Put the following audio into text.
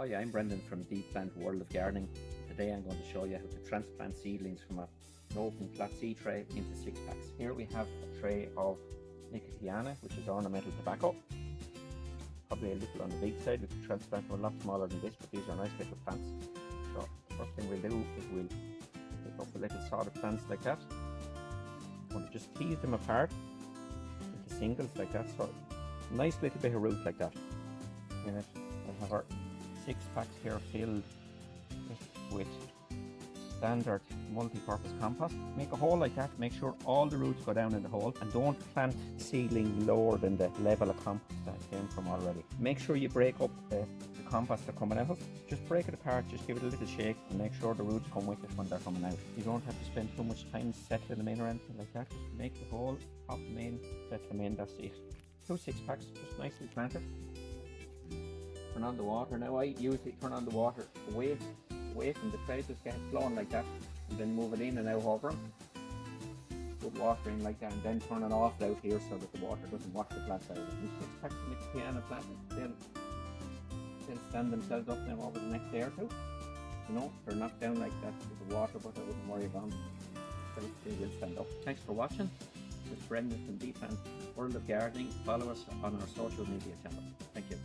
Hi, I'm Brendan from Deep Plant World of Gardening. Today I'm going to show you how to transplant seedlings from an open flat seed tray into 6 packs. Here we have a tray of Nicotiana, which is ornamental tobacco. Probably a little on the big side. We could transplant them a lot smaller than this, but these are nice little plants. So the first thing we'll do is we'll pick up a little sort of plants like that. I'm going to just tease them apart into singles like that. So nice little bit of root like that in it. We'll have our 6 packs here filled with standard multi-purpose compost. Make a hole like that, make sure all the roots go down in the hole, and don't plant seedling lower than the level of compost that came from already. Make sure you break up the compost they're coming out of. Just break it apart, just give it a little shake and make sure the roots come with it when they're coming out. You don't have to spend too much time settling them in or anything like that. Just make the hole, pop them in, settle them in, that's it. 2 6 packs, just nicely planted. Turn on the water. Now I usually turn on the water away from the tray, just get it flowing like that, and then move it in and out over them. Put water in like that, and then turn it off out here so that the water doesn't wash the plants out. These 6 packs of Nicotiana plants, they'll stand themselves up now over the next day or two. You know, they're knocked down like that with the water, but I wouldn't worry about them. They will stand up. Thanks for watching. This is Brendan from Deep Plant World of Gardening. Follow us on our social media channel. Thank you.